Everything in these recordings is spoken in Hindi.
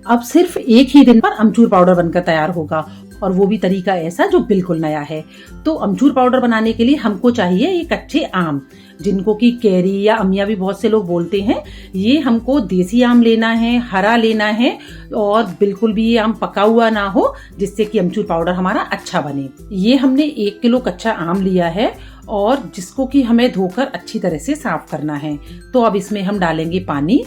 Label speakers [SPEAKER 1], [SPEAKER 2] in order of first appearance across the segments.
[SPEAKER 1] अब सिर्फ एक ही दिन पर अमचूर पाउडर बनकर तैयार होगा, और वो भी तरीका ऐसा जो बिल्कुल नया है। तो अमचूर पाउडर बनाने के लिए हमको चाहिए ये कच्चे आम, जिनको कि कैरी या अमिया भी बहुत से लोग बोलते हैं। ये हमको देसी आम लेना है, हरा लेना है, और बिल्कुल भी ये आम पका हुआ ना हो, जिससे कि अमचूर पाउडर हमारा अच्छा बने। ये हमने 1 किलो कच्चा आम लिया है, और जिसको कि हमें धोकर अच्छी तरह से साफ करना है। तो अब इसमें हम डालेंगे पानी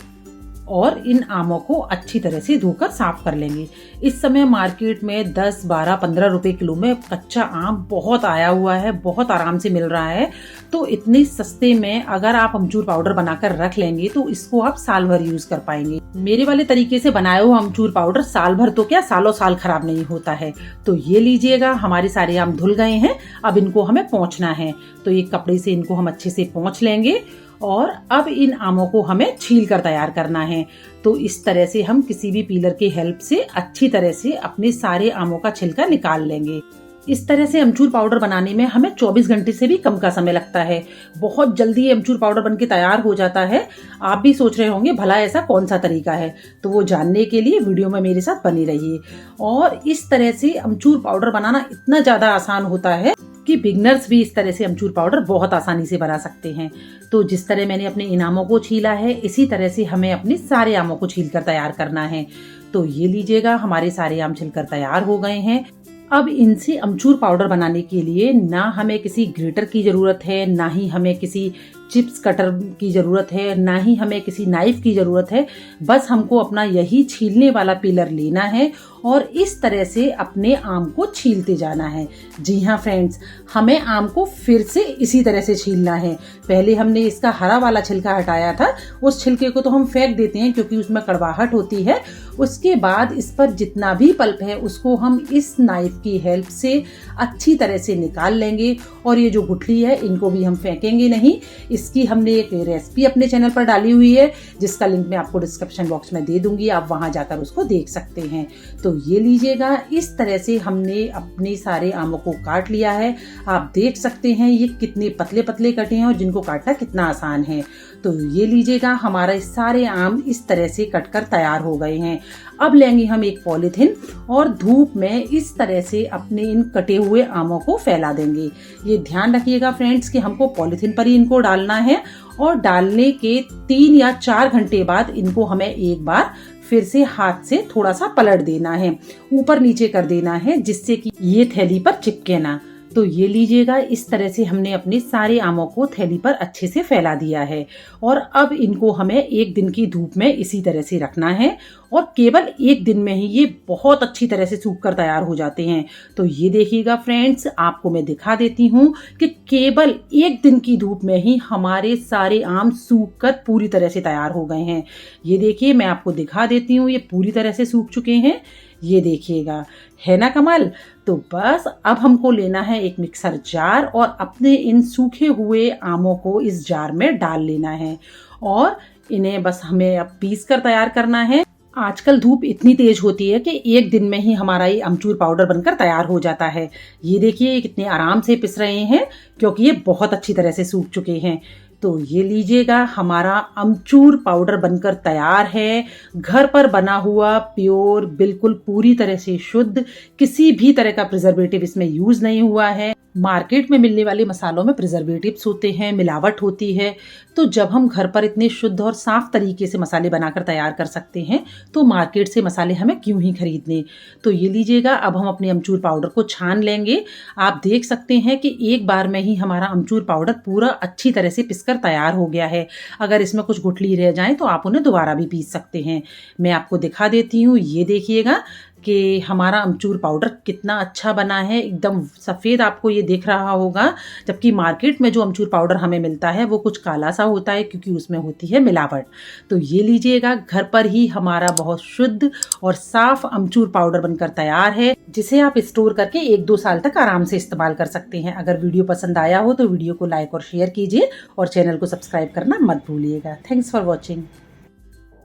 [SPEAKER 1] और इन आमों को अच्छी तरह से धोकर साफ कर लेंगे। इस समय मार्केट में 10, 12, 15 रुपए किलो में कच्चा आम बहुत आया हुआ है, बहुत आराम से मिल रहा है। तो इतने सस्ते में अगर आप अमचूर पाउडर बनाकर रख लेंगे तो इसको आप साल भर यूज कर पाएंगे। मेरे वाले तरीके से बनाया हुआ अमचूर पाउडर साल भर तो क्या, सालों साल खराब नहीं होता है। तो ये लीजिएगा, हमारे सारे आम धुल गए हैं। अब इनको हमें पोंछना है, तो एक कपड़े से इनको हम अच्छे से पोंछ लेंगे। और अब इन आमों को हमें छील कर तैयार करना है। तो इस तरह से हम किसी भी पीलर की हेल्प से अच्छी तरह से अपने सारे आमों का छिलका निकाल लेंगे। इस तरह से अमचूर पाउडर बनाने में हमें 24 घंटे से भी कम का समय लगता है। बहुत जल्दी अमचूर पाउडर बनके तैयार हो जाता है। आप भी सोच रहे होंगे भला ऐसा कौन सा तरीका है, तो वो जानने के लिए वीडियो में मेरे साथ बनी रहिए। और इस तरह से अमचूर पाउडर बनाना इतना ज्यादा आसान होता है कि बिगनर्स भी इस तरह से अमचूर पाउडर बहुत आसानी से बना सकते हैं। तो जिस तरह मैंने अपने इन आमों को छीला है, इसी तरह से हमें अपने सारे आमों को छील कर तैयार करना है। तो ये लीजिएगा, हमारे सारे आम छिलकर तैयार हो गए हैं। अब इनसे अमचूर पाउडर बनाने के लिए ना हमें किसी ग्रेटर की जरूरत है, ना ही हमें किसी चिप्स कटर की जरूरत है, ना ही हमें किसी नाइफ की जरूरत है। बस हमको अपना यही छीलने वाला पीलर लेना है और इस तरह से अपने आम को छीलते जाना है। जी हाँ फ्रेंड्स, हमें आम को फिर से इसी तरह से छीलना है। पहले हमने इसका हरा वाला छिलका हटाया था, उस छिलके को तो हम फेंक देते हैं क्योंकि उसमें कड़वाहट होती है। उसके बाद इस पर जितना भी पल्प है उसको हम इस नाइफ की हेल्प से अच्छी तरह से निकाल लेंगे। और ये जो गुठली है इनको भी हम फेंकेंगे नहीं। इसकी हमने एक रेसिपी अपने चैनल पर डाली हुई है, जिसका लिंक मैं आपको डिस्क्रिप्शन बॉक्स में दे दूंगी, आप वहां जाकर उसको देख सकते हैं। तो ये लीजिएगा, इस तरह से हमने अपने सारे आमों को काट लिया है। आप देख सकते हैं ये कितने पतले पतले कटे हैं और जिनको काटना कितना आसान है। तो ये लीजिएगा, हमारे सारे आम इस तरह से कटकर तैयार हो गए हैं। अब लेंगे हम एक पॉलीथिन और धूप में इस तरह से अपने इन कटे हुए आमों को फैला देंगे। ये ध्यान रखिएगा फ्रेंड्स कि हमको पॉलीथिन पर ही इनको डालना है, और डालने के 3 या 4 घंटे बाद इनको हमें एक बार फिर से हाथ से थोड़ा सा पलट देना है, ऊपर नीचे कर देना है, जिससे कि ये थैली पर चिपके ना। तो ये लीजिएगा, इस तरह से हमने अपने सारे आमों को थैली पर अच्छे से फैला दिया है। और अब इनको हमें 1 दिन की धूप में इसी तरह से रखना है, और केवल 1 दिन में ही ये बहुत अच्छी तरह से सूख कर तैयार हो जाते हैं। तो ये देखिएगा फ्रेंड्स, आपको मैं दिखा देती हूँ कि केवल 1 दिन की धूप में ही हमारे सारे आम सूख कर पूरी तरह से तैयार हो गए हैं। ये देखिए, मैं आपको दिखा देती हूँ, ये पूरी तरह से सूख चुके हैं। ये देखिएगा, है ना कमाल। तो बस अब हमको लेना है एक मिक्सर जार और अपने इन सूखे हुए आमों को इस जार में डाल लेना है, और इन्हें बस हमें अब पीस कर तैयार करना है। आजकल धूप इतनी तेज होती है कि 1 दिन में ही हमारा ये अमचूर पाउडर बनकर तैयार हो जाता है। ये देखिए, ये कितने आराम से पिस रहे हैं क्योंकि ये बहुत अच्छी तरह से सूख चुके हैं। तो ये लीजिएगा, हमारा अमचूर पाउडर बनकर तैयार है। घर पर बना हुआ, प्योर, बिल्कुल पूरी तरह से शुद्ध, किसी भी तरह का प्रिजर्वेटिव इसमें यूज नहीं हुआ है। मार्केट में मिलने वाले मसालों में प्रिजर्वेटिव्स होते हैं, मिलावट होती है। तो जब हम घर पर इतने शुद्ध और साफ तरीके से मसाले बनाकर तैयार कर सकते हैं तो मार्केट से मसाले हमें क्यों ही खरीदने। तो ये लीजिएगा, अब हम अपने अमचूर पाउडर को छान लेंगे। आप देख सकते हैं कि एक बार में ही हमारा अमचूर पाउडर पूरा अच्छी तरह से पिसकर तैयार हो गया है। अगर इसमें कुछ गुठली रह जाए तो आप उन्हें दोबारा भी पीस सकते हैं। मैं आपको दिखा देती हूँ, ये देखिएगा कि हमारा अमचूर पाउडर कितना अच्छा बना है। एकदम सफ़ेद आपको ये दिख रहा होगा, जबकि मार्केट में जो अमचूर पाउडर हमें मिलता है वो कुछ काला सा होता है क्योंकि उसमें होती है मिलावट। तो ये लीजिएगा, घर पर ही हमारा बहुत शुद्ध और साफ अमचूर पाउडर बनकर तैयार है, जिसे आप स्टोर करके 1-2 साल तक आराम से इस्तेमाल कर सकते हैं। अगर वीडियो पसंद आया हो तो वीडियो को लाइक और शेयर कीजिए और चैनल को सब्सक्राइब करना मत भूलिएगा। Thanks for watching.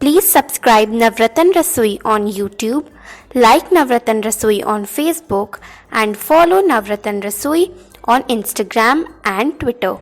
[SPEAKER 2] Please subscribe Navratan Rasoi on YouTube, like Navratan Rasoi on Facebook, and follow Navratan Rasoi on Instagram and Twitter.